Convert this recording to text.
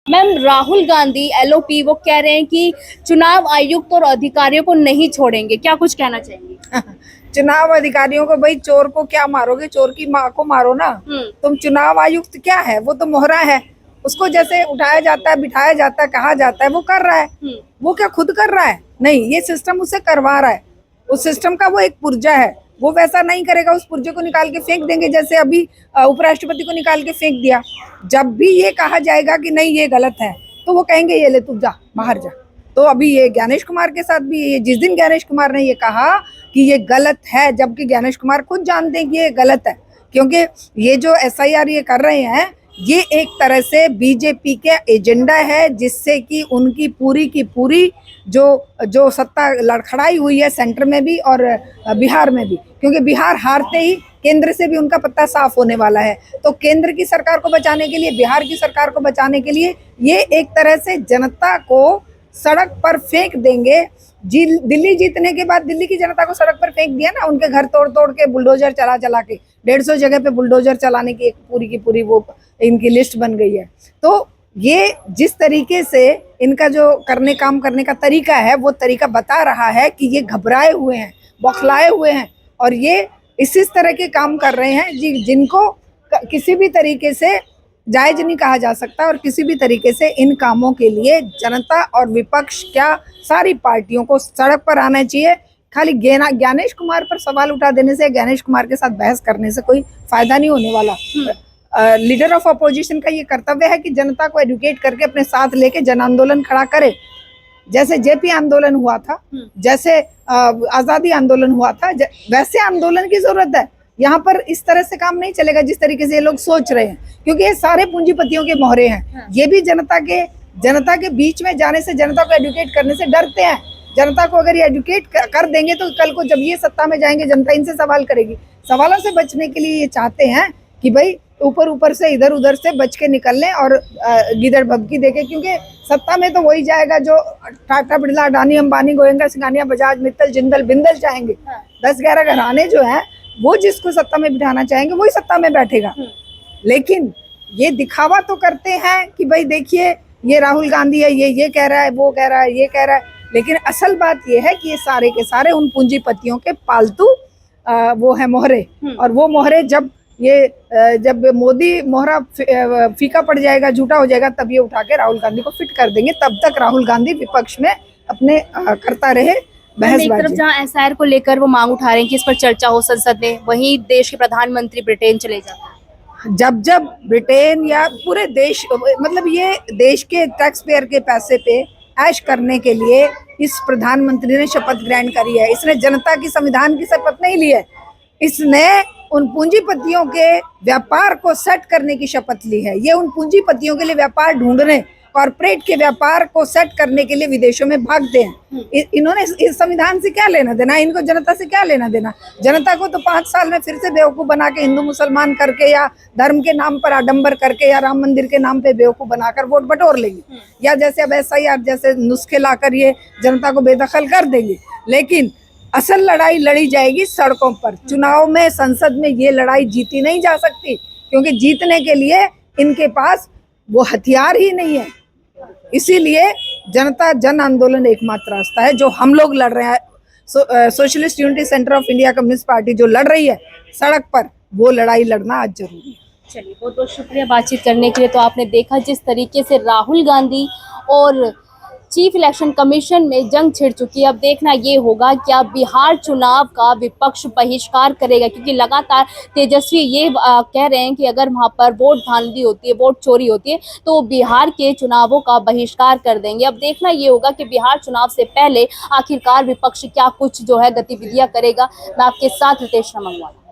Ma'am, Rahul Gandhi LOP वो कह रहे हैं कि चुनाव आयुक्त और अधिकारियों को नहीं छोड़ेंगे, क्या कुछ कहना चाहेंगे? चुनाव अधिकारियों को, भाई चोर को क्या मारोगे, चोर की माँ को मारो ना। तुम चुनाव आयुक्त क्या है, वो तो मोहरा है। उसको जैसे उठाया जाता है, बिठाया जाता है, कहा जाता है, वो कर रहा है। वो क्या खुद कर रहा है? नहीं, ये सिस्टम उसे करवा रहा है। उस सिस्टम का वो एक पुर्जा है, वो वैसा नहीं करेगा। उस पुर्जे को निकाल के फेंक देंगे, जैसे अभी उपराष्ट्रपति को निकाल के फेंक दिया। जब भी ये कहा जाएगा कि नहीं ये गलत है, तो वो कहेंगे ये ले तू जा बाहर जा। तो अभी ये ज्ञानेश कुमार के साथ भी, ये जिस दिन ज्ञानेश कुमार ने ये कहा कि ये गलत है, जबकि ज्ञानेश कुमार खुद जानते हैं कि ये गलत है, क्योंकि ये जो एसआईआर ये कर रहे हैं, ये एक तरह से बीजेपी के एजेंडा है, जिससे कि उनकी पूरी की पूरी जो सत्ता लड़खड़ाई हुई है सेंटर में भी और बिहार में भी, क्योंकि बिहार हारते ही केंद्र से भी उनका पत्ता साफ होने वाला है। तो केंद्र की सरकार को बचाने के लिए, बिहार की सरकार को बचाने के लिए ये एक तरह से जनता को सड़क पर फेंक देंगे। दिल्ली जीतने के बाद दिल्ली की जनता को सड़क पर फेंक दिया ना, उनके घर तोड़ तोड़ के, बुलडोजर चला चला के, 150 जगह पे बुलडोजर चलाने की एक पूरी की पूरी वो इनकी लिस्ट बन गई है। तो ये जिस तरीके से इनका जो काम करने का तरीका है, वो तरीका बता रहा है कि ये घबराए हुए हैं, बौखलाए हुए हैं, और ये इस तरह के काम कर रहे हैं जिनको किसी भी तरीके से जायज नहीं कहा जा सकता। और किसी भी तरीके से इन कामों के लिए जनता और विपक्ष, क्या सारी पार्टियों को सड़क पर आना चाहिए। खाली ज्ञानेश कुमार पर सवाल उठा देने से, ज्ञानेश कुमार के साथ बहस करने से कोई फायदा नहीं होने वाला। लीडर ऑफ अपोजिशन का ये कर्तव्य है कि जनता को एडुकेट करके अपने साथ लेके जन आंदोलन खड़ा करे। जैसे जेपी आंदोलन हुआ था, जैसे आजादी आंदोलन हुआ था, वैसे आंदोलन की जरूरत है। यहाँ पर इस तरह से काम नहीं चलेगा जिस तरीके से ये लोग सोच रहे हैं, क्योंकि ये सारे पूंजीपतियों के मोहरे हैं। ये भी जनता के बीच में जाने से, जनता को एडुकेट करने से डरते हैं। जनता को अगर ये एडुकेट कर देंगे तो कल को जब ये सत्ता में जाएंगे, जनता इनसे सवाल करेगी। सवालों से बचने के लिए ये चाहते हैं कि भाई ऊपर से इधर उधर से बच के निकल लें और गिदड़ भभकी देके, क्योंकि सत्ता में तो वही जाएगा जो टाटा, बिरला, अडानी, अंबानी, गोयनका, सिंघानिया, बजाज, मित्तल, जिंदल, बिंदल चाहेंगे। 10-11 घराने जो है वो जिसको सत्ता में बिठाना चाहेंगे वही सत्ता में बैठेगा। लेकिन ये दिखावा तो करते हैं कि भाई देखिए ये राहुल गांधी है, ये कह रहा है, वो कह रहा है, ये कह रहा है। लेकिन असल बात ये है कि ये सारे के सारे उन पूंजीपतियों के पालतू वो है मोहरे। और वो मोहरे जब मोदी मोहरा फीका पड़ जाएगा, झूठा हो जाएगा, तब ये उठा के राहुल गांधी को फिट कर देंगे। तब तक राहुल गांधी विपक्ष में अपने करता रहे एक तरफ जहां एसआईआर को लेकर वो मांग उठा रहे हैं कि इस पर चर्चा हो संसद में, वहीं देश के प्रधानमंत्री ब्रिटेन चले जाते हैं। जब ब्रिटेन या पूरे देश, मतलब ये देश के टैक्स पेयर के पैसे पे ऐश करने के लिए इस प्रधानमंत्री ने शपथ ग्रहण करी है। इसने जनता की, संविधान की शपथ नहीं ली है, इसने उन पूंजीपतियों के व्यापार को सेट करने की शपथ ली है। ये उन पूंजीपतियों के लिए व्यापार ढूंढने, कॉर्पोरेट के व्यापार को सेट करने के लिए विदेशों में भागते हैं। इन्होंने इस संविधान से क्या लेना देना, इनको जनता से क्या लेना देना। जनता को तो 5 साल में फिर से बेवकूफ बना के, हिंदू मुसलमान करके, या धर्म के नाम पर आडंबर करके, या राम मंदिर के नाम पे बेवकूफ बनाकर वोट बटोर लेंगे, या जैसे अब एसआईआर जैसे नुस्खे लाकर ये जनता को बेदखल कर देंगे। लेकिन असल लड़ाई लड़ी जाएगी सड़कों पर। चुनाव में, संसद में ये लड़ाई जीती नहीं जा सकती, क्योंकि जीतने के लिए इनके पास वो हथियार ही नहीं है। इसीलिए जनता जन आंदोलन एकमात्र रास्ता है जो हम लोग लड़ रहे हैं। Socialist unity centre of India communist party जो लड़ रही है सड़क पर, वो लड़ाई लड़ना आज जरूरी है। चलिए, बहुत बहुत शुक्रिया बातचीत करने के लिए। तो आपने देखा जिस तरीके से राहुल गांधी और चीफ इलेक्शन कमीशन में जंग छिड़ चुकी है। अब देखना ये होगा क्या बिहार चुनाव का विपक्ष बहिष्कार करेगा, क्योंकि लगातार तेजस्वी ये कह रहे हैं कि अगर वहां पर वोट धांधली होती है, वोट चोरी होती है, तो बिहार के चुनावों का बहिष्कार कर देंगे। अब देखना ये होगा कि बिहार चुनाव से पहले आखिरकार विपक्ष क्या कुछ जो है गतिविधियां करेगा। मैं आपके साथ रितेश रमंगवाला।